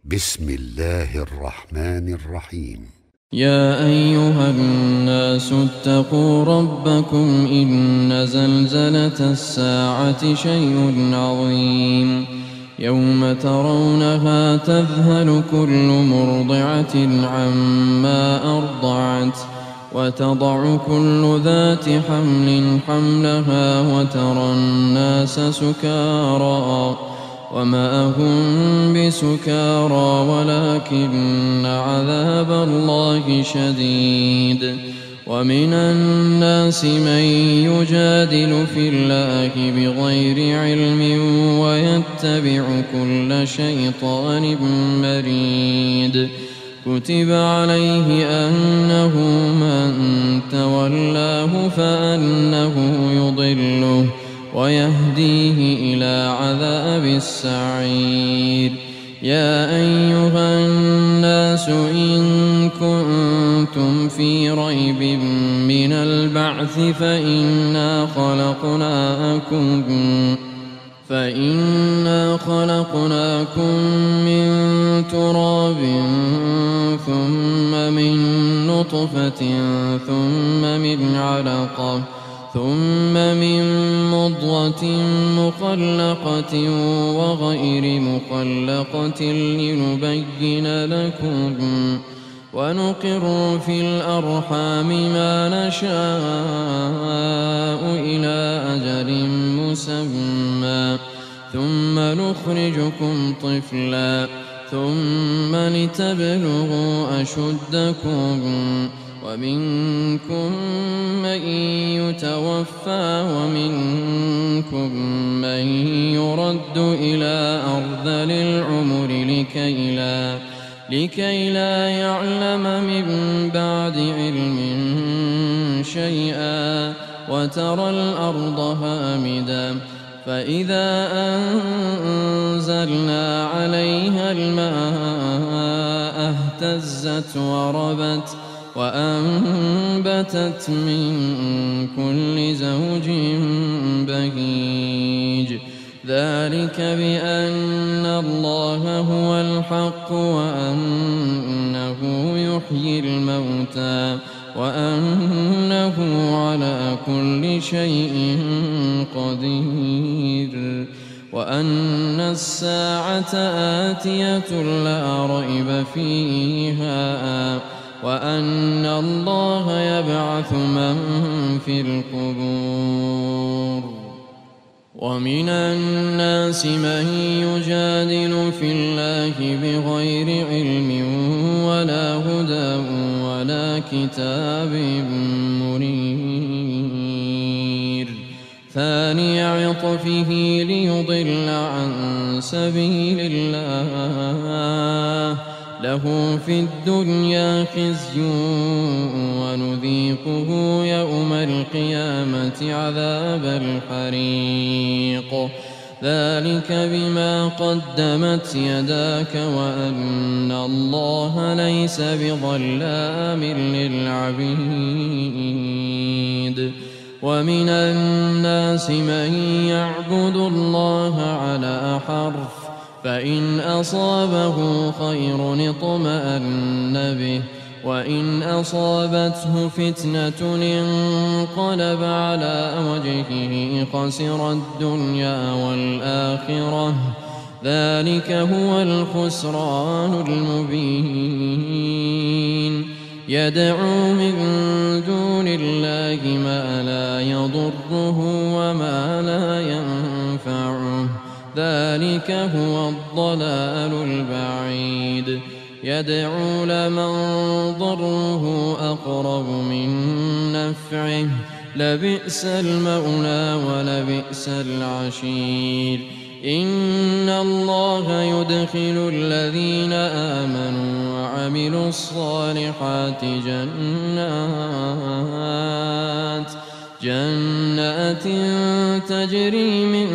بسم الله الرحمن الرحيم. يا أيها الناس اتقوا ربكم إن زلزلة الساعة شيء عظيم يوم ترونها تذهل كل مرضعة عما أرضعت وتضع كل ذات حمل حملها وترى الناس سكارى وما هم بسكارى ولكن عذاب الله شديد. ومن الناس من يجادل في الله بغير علم ويتبع كل شيطان مريد. كتب عليه أنه من تولاه فأنه يضله ويهديه إلى عذاب السعير. يا أيها الناس إن كنتم في ريب من البعث فإنا خلقناكم من تراب ثم من نطفة ثم من علقة ثم من مضغة مخلقة وغير مخلقة لنبين لكم ونقر في الأرحام ما نشاء إلى أجل مسمى ثم نخرجكم طفلا ثم لتبلغوا أشدكم ومنكم من يتوفى ومنكم من يرد إلى أرذل العمر لكي لا يعلم من بعد علم شيئا. وترى الأرض هامدة فإذا أنزلنا عليها الماء اهتزت وربت وأنبتت من كل زوج بهيج. ذلك بأن الله هو الحق وأنه يحيي الموتى وأنه على كل شيء قدير وأن الساعة آتية لا ريب فيها وأن الله يبعث من في القبور. ومن الناس من يجادل في الله بغير علم ولا هدى ولا كتاب منير. ثاني عطفه ليضل عن سبيل الله له في الدنيا خزي ونذيقه يوم القيامة عذاب الحريق. ذلك بما قدمت يداك وأن الله ليس بظلام للعبيد. ومن الناس من يعبد الله على حرف فإن أصابه خير اطمأن به وإن أصابته فتنة انقلب على وجهه خسر الدنيا والآخرة. ذلك هو الخسران المبين. يدعو من دون الله ما لا يضره وما لا ينفعه. ذلك هو الضلال البعيد. يدعو لمن ضره أقرب من نفعه لبئس المولى ولبئس العشير. إن الله يدخل الذين آمنوا وعملوا الصالحات جنات تجري من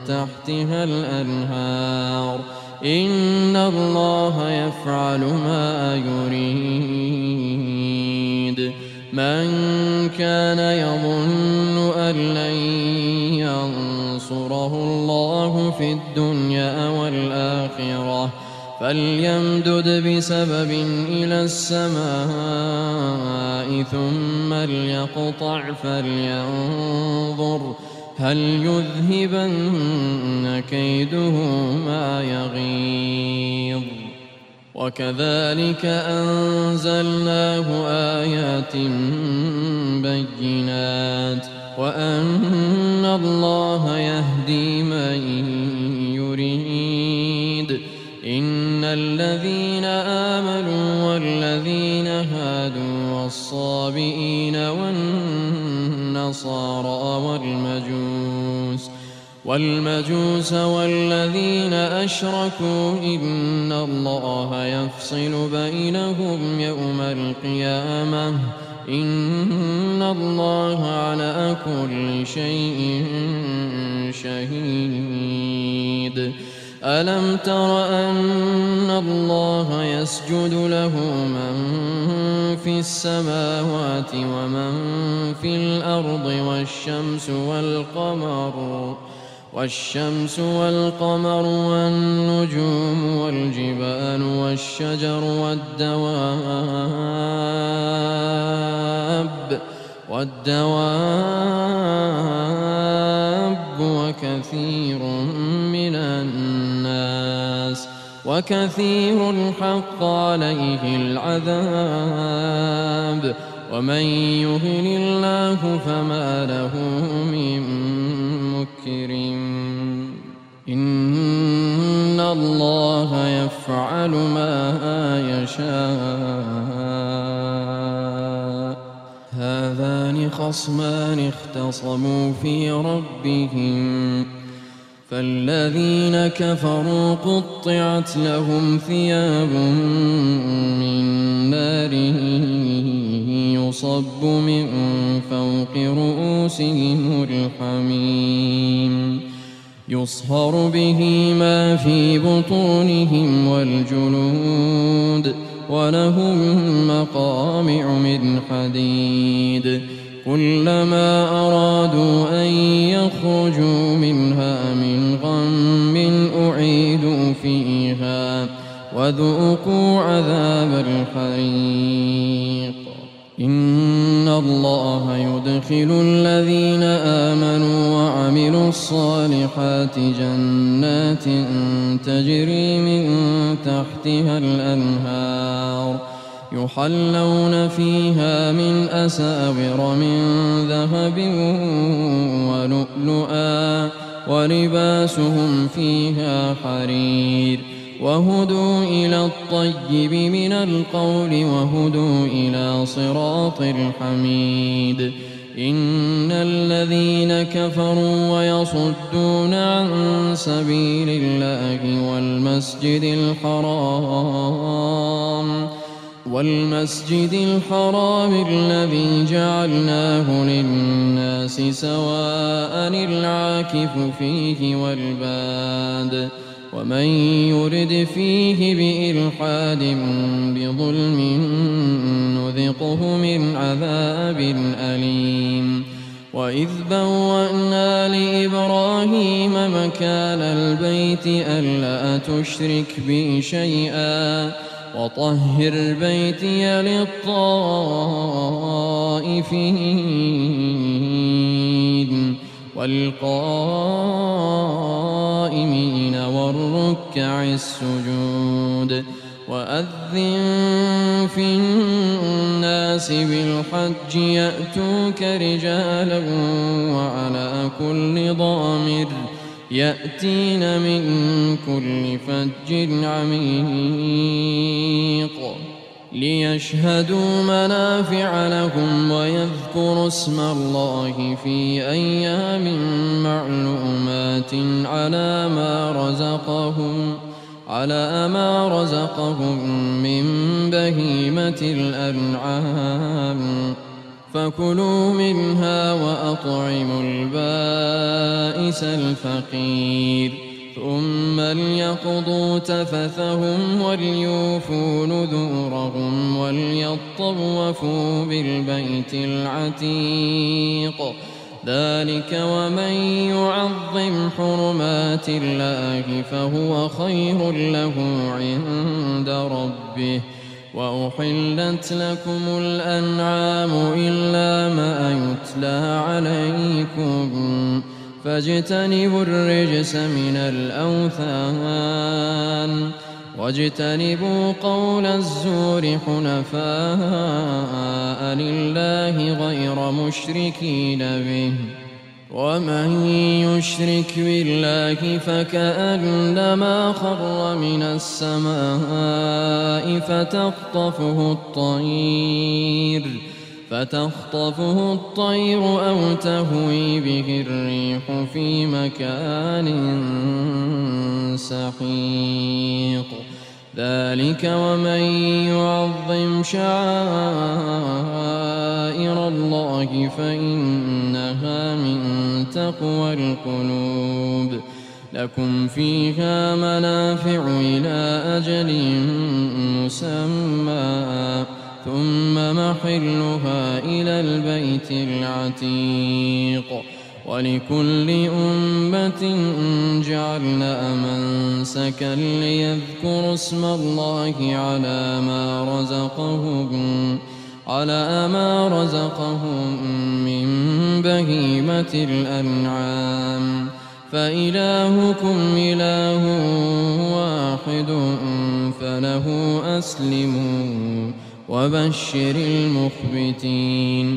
تحتها الأنهار. إن الله يفعل ما يريد. من كان يظن أن لن ينصره الله الله في الدنيا والآخرة فليمدد بسبب إلى السماء ثم ليقطع فلينظر هل يذهبن كيده ما يغيظ وكذلك أنزلناه آيات بينات وأن الله يهدي من يريد إن الذين آمنوا والذين هادوا والصابئين والنصارى والمجوس والذين أشركوا إن الله يفصل بينهم يوم القيامة إن الله على كل شيء شهيد ألم تر أن الله يسجد له من في السماوات ومن في الأرض والشمس والقمر والنجوم والجبال والشجر والدواب وكثير حق عليه العذاب ومن يهن الله فما له من مكرم إن الله يفعل ما يشاء هذان خصمان اختصموا في ربهم فالذين كفروا قطعت لهم ثياب من نار يصب من فوق رؤوسهم الحميم يصهر به ما في بطونهم والجلود ولهم مقامع من حديد كلما أرادوا أن يخرجوا منها من غم أعيدوا فيها وذوقوا عذاب الحريق إن الله يدخل الذين آمنوا وعملوا الصالحات جنات تجري من تحتها الأنهار يحلون فيها من أساور من ذهب ولؤلؤا ولباسهم فيها حرير وهدوا إلى الطيب من القول وهدوا إلى صراط الحميد إن الذين كفروا ويصدون عن سبيل الله والمسجد الحرام الذي جعلناه للناس سواء العاكف فيه والباد ومن يرد فيه بإلحاد بظلم نذقه من عذاب أليم وإذ بوأنا لإبراهيم مكان البيت ألا تشرك بي شيئا وطهر بيتي للطائفين والقائمين والركع السجود وأذن في الناس بالحج يأتوك رجالا وعلى كل ضامر يأتين من كل فج عميق ليشهدوا منافع لهم ويذكروا اسم الله في أيام معلومات على ما رزقهم من بهيمة الأنعام فكلوا منها وأطعموا البائس الفقير ثم ليقضوا تفثهم وليوفوا نذورهم وليطوفوا بالبيت العتيق ذلك ومن يعظم يعظم حرمات الله فهو خير له عند ربه. وأحلت لكم الأنعام إلا ما يتلى عليكم فاجتنبوا الرجس من الأوثان واجتنبوا قول الزور حنفاء لله غير مشركين به. ومن يشرك بالله فكأنما خر من السماء فتخطفه الطير أو تهوي به الريح في مكان سحيق. ذلك ومن يعظم شعائر الله فإنها من تقوى القلوب. لكم فيها منافع إلى أجل مسمى ثم محلها إلى البيت العتيق. ولكل أمة جعلنا منسكا ليذكروا اسم الله على ما رزقهم من بهيمة الأنعام فإلهكم إله واحد فله أسلموا. وبشر المخبتين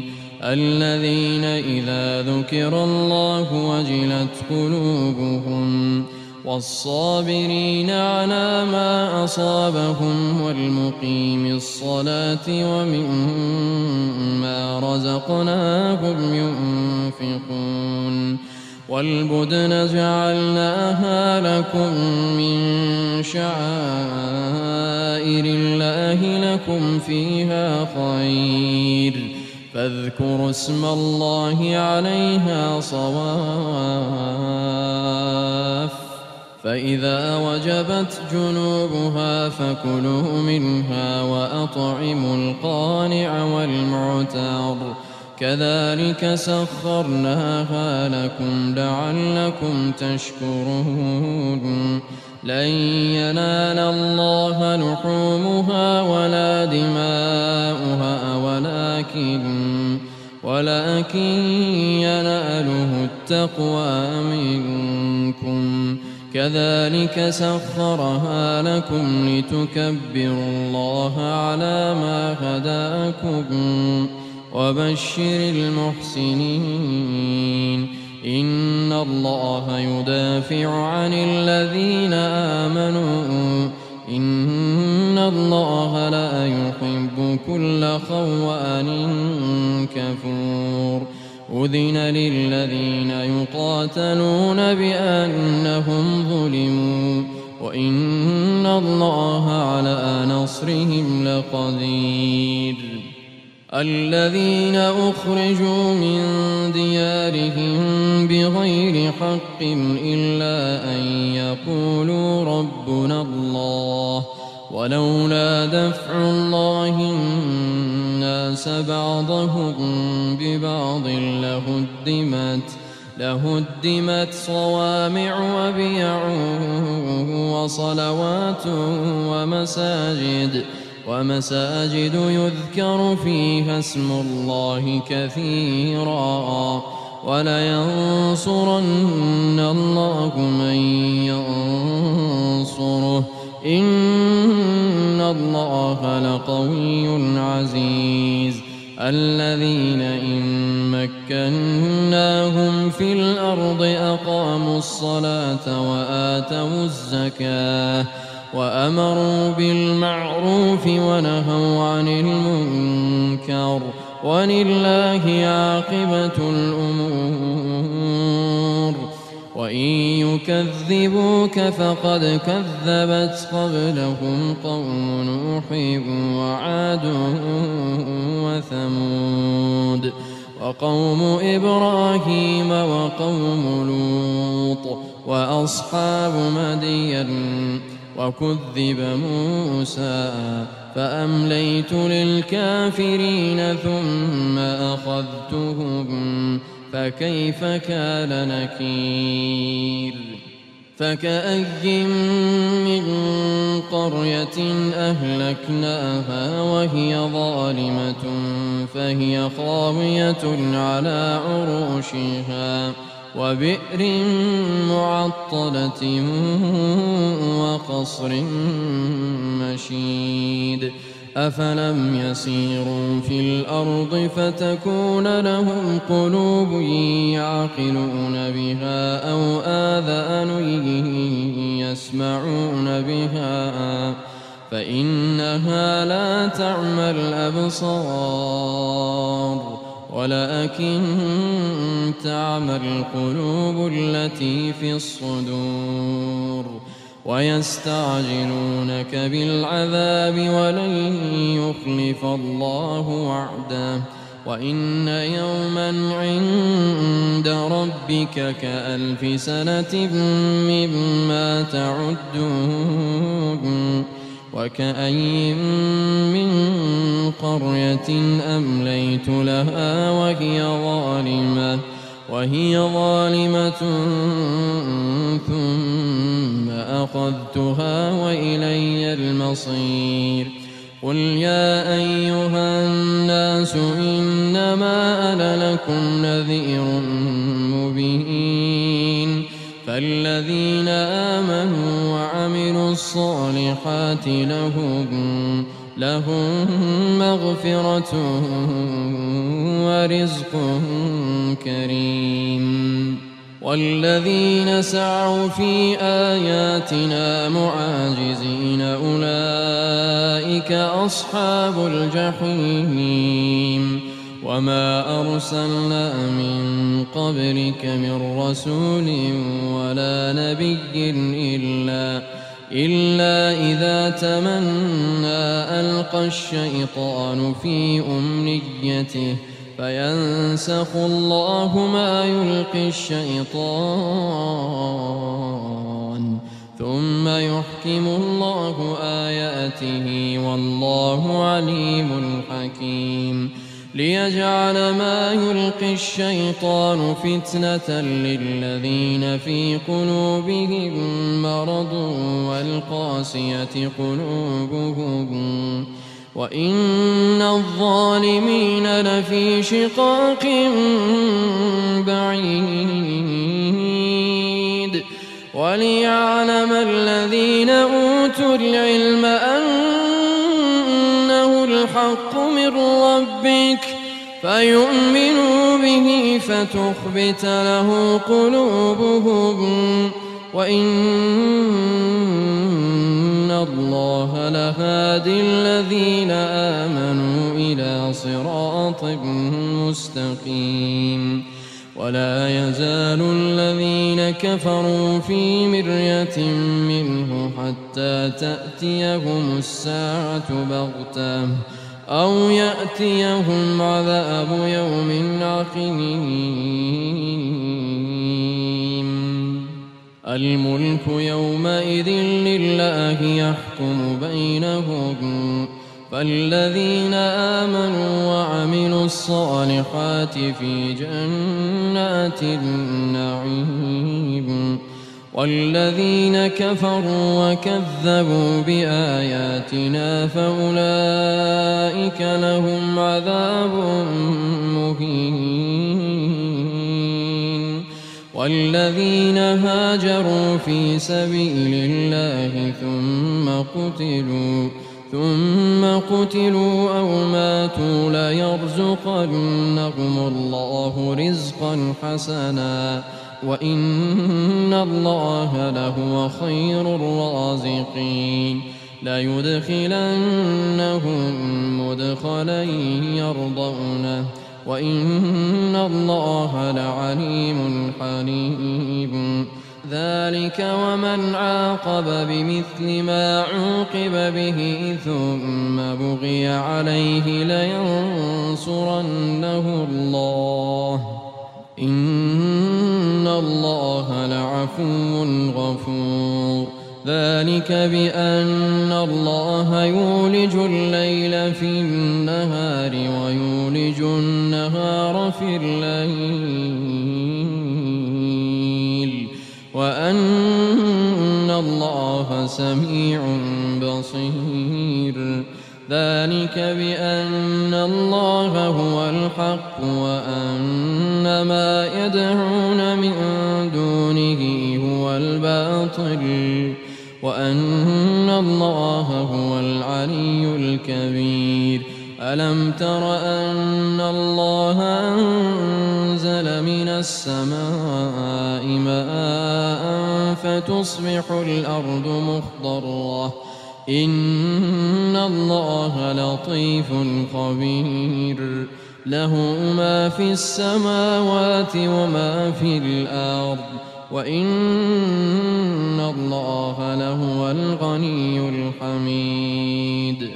الذين إذا ذكر الله وجلت قلوبهم والصابرين على ما أصابهم والمقيم الصلاة ومما رزقناهم ينفقون. والبدن جعلناها لكم من شعائر الله لكم فيها خير فاذكروا اسم الله عليها صواف. فإذا وجبت جنوبها فكلوا منها وأطعموا القانع والمعتر كذلك سخرناها لكم لعلكم تشكرون. لن ينال الله لحومها ولا دماؤها ولكن يناله التقوى منكم. كذلك سخرها لكم لتكبروا الله على ما هداكم. وبشر المحسنين إن الله يدافع عن الذين آمنوا إن الله لا يحب كل خوان كفور. أذن للذين يقاتلون بأنهم ظلموا وإن الله على نصرهم لقدير. الذين أخرجوا من ديارهم بغير حق إلا أن يقولوا ربنا الله ولولا دفع الله الناس بعضهم ببعض لهدمت صوامع وبيع وصلوات ومساجد يذكر فيها اسم الله كثيرا ولينصرن الله من ينصره إن الله لقوي عزيز. الذين إن مكناهم في الأرض أقاموا الصلاة وآتوا الزكاة وأمروا بالمعروف ونهوا عن المنكر ولله عاقبة الأمور. وإن يكذبوك فقد كذبت قبلهم قوم نوح وعاد وثمود وقوم إبراهيم وقوم لوط وأصحاب مدين. وكذب موسى فأمليت للكافرين ثم أخذتهم فكيف كان نكير فكأي من قرية أهلكناها وهي ظالمة فهي خاوية على عروشها وبئر معطلة وقصر مشيد أفلم يسيروا في الأرض فتكون لهم قلوب يعقلون بها أو آذان يسمعون بها فإنها لا تعمى الأبصار ولكن تعمى القلوب التي في الصدور ويستعجلونك بالعذاب ولن يخلف الله وعده وإن يوما عند ربك كألف سنة مما تعدون وكأي من قرية أمليت لها وهي ظالمة ثم أخذتها وإلي المصير قل يا أيها الناس إنما أنا لكم نذير مبين فالذين آمنوا وعملوا الصالحات لهم مغفرة ورزق كريم والذين سعوا في آياتنا معاجزين أولئك أصحاب الجحيم وما أرسلنا من قبلك من رسول ولا نبي إلا إذا تمنى ألقى الشيطان في أمنيته فينسخ الله ما يلقي الشيطان ثم يحكم الله آياته والله عليم حكيم ليجعل ما يلقي الشيطان فتنة للذين في قلوبهم مرض والقاسية قلوبهم وإن الظالمين لفي شقاق بعيد وليعلم الذين أوتوا العلم أنه الحق من ربك فيؤمنوا به فتخبت له قلوبهم وإن الله لهادي الذين آمنوا إلى صراط مستقيم ولا يزال الذين كفروا في مرية منه حتى تأتيهم الساعة بغتة أو يأتيهم عذاب يوم عقيم الملك يومئذ لله يحكم بينهم فالذين آمنوا وعملوا الصالحات في جنات النعيم والذين كفروا وكذبوا بآياتنا فأولئك لهم عذاب مهين والذين هاجروا في سبيل الله ثم قتلوا أو ماتوا ليرزقنهم الله رزقا حسنا وإن الله لهو خير الرازقين ليدخلنهم مدخلا يرضونه وإن الله لعليم حليم ذلك ومن عاقب بمثل ما عوقب به ثم بغي عليه لينصرنه الله إن الله لعفو غفور ذلك بأن الله يولج الليل في النهار ويولج النهار في الليل وأن الله سميع بصير. ذلك بأن الله هو الحق وأن ما يدعون من دونه هو الباطل وأن الله هو العلي الكبير. ألم تر أن الله أنزل من السماء ماء فتصبح الأرض مخضرة إن الله لطيف خبير. له ما في السماوات وما في الأرض وإن الله لهو الغني الحميد.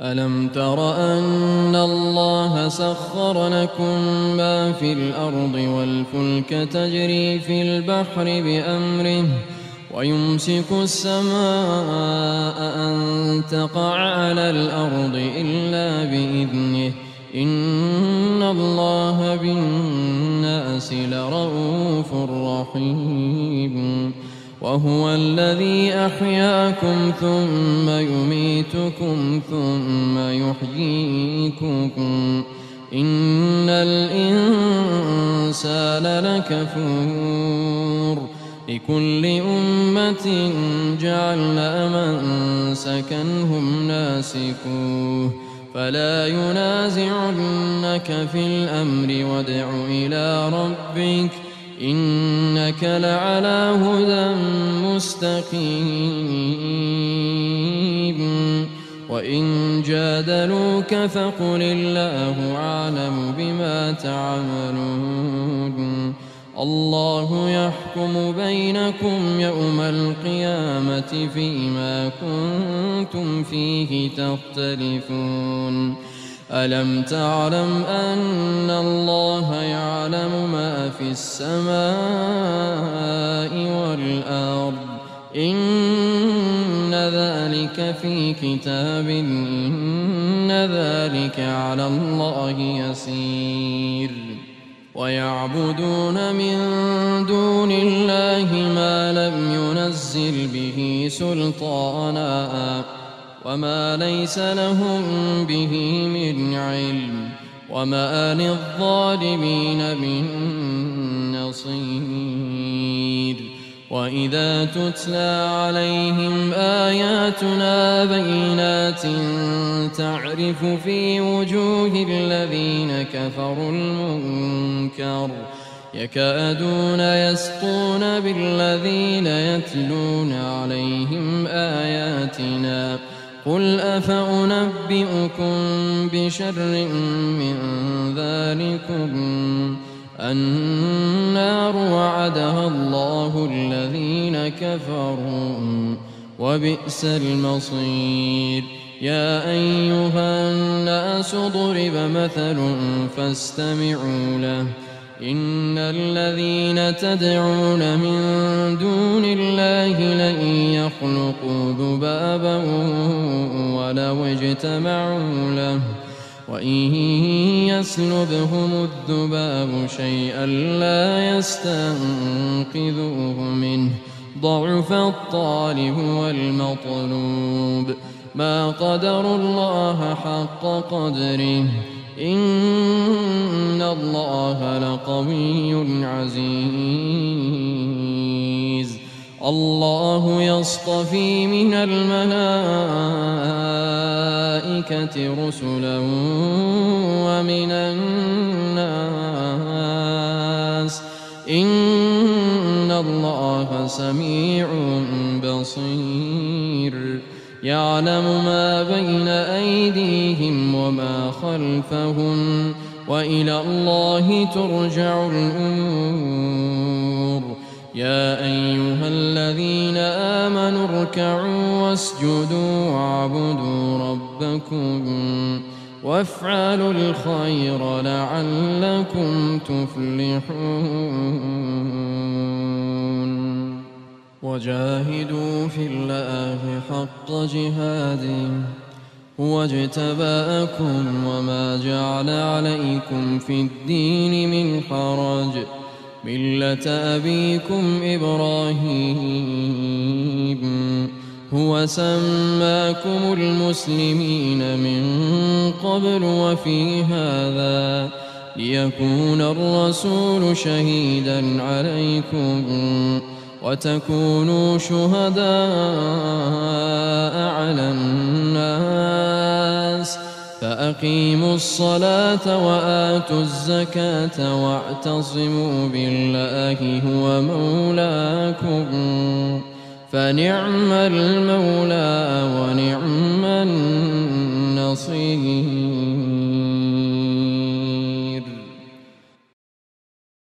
ألم تر أن الله سخر لكم ما في الأرض والفلك تجري في البحر بأمره ويمسك السماء أن تقع على الأرض إلا بإذنه إن الله بالناس لرءوف رحيم. وهو الذي أحياكم ثم يميتكم ثم يحييكم إن الإنسان لكفور. لكل أمة جعلنا منسكا هم ناسكوه فلا ينازعنك في الأمر وادع إلى ربك إنك لعلى هدى مستقيم. وإن جادلوك فقل الله أعلم بما تعملون. الله يحكم بينكم يوم القيامة فيما كنتم فيه تختلفون. ألم تعلم أن الله يعلم ما في السماء والأرض إن ذلك في كتاب إن ذلك على الله يسير. ويعبدون من دون الله ما لم ينزل به سلطانا وما ليس لهم به من علم وما للظالمين من نصير. وإذا تتلى عليهم آياتنا بينات تعرف في وجوه الذين كفروا المنكر يكادون يسطون بالذين يتلون عليهم آياتنا قل أفأنبئكم بشر من ذلكم النار وعدها الله الذين كفروا وبئس المصير. يا أيها الناس ضرب مثل فاستمعوا له إن الذين تدعون من دون الله لن يخلقوا ذبابا ولو اجتمعوا له وإن يسلبهم الذباب شيئا لا يستنقذوه منه ضعف الطالب والمطلوب. ما قدروا الله حق قدره إن الله لقوي عزيز. الله يصطفي من الملائكة رسلا ومن الناس إن الله سميع بصير. يعلم ما بين أيديهم وما خلفهم وإلى الله ترجع الأمور. يا أيها الذين آمنوا اركعوا واسجدوا واعبدوا ربكم وافعلوا الخير لعلكم تفلحون. وجاهدوا في الله حق جهاده هو اجتباكم وما جعل عليكم في الدين من حرج مِلَّةَ أَبِيكُمْ إِبْرَاهِيمَ هُوَ سَمَّاكُمُ الْمُسْلِمِينَ مِن قَبْلُ وَفِي هَٰذَا لِيَكُونَ الرَّسُولُ شَهِيدًا عَلَيْكُمْ وَتَكُونُوا شُهَدَاءَ عَلَى النَّاسِ ۚ فَأَقِيمُوا الصَّلَاةَ وَآتُوا الزَّكَاةَ وَاعْتَصِمُوا بِاللَّهِ هُوَ مَوْلَاكُمْ ۖ فَنِعْمَ الْمَوْلَىٰ وَنِعْمَ النَّصِيرُ.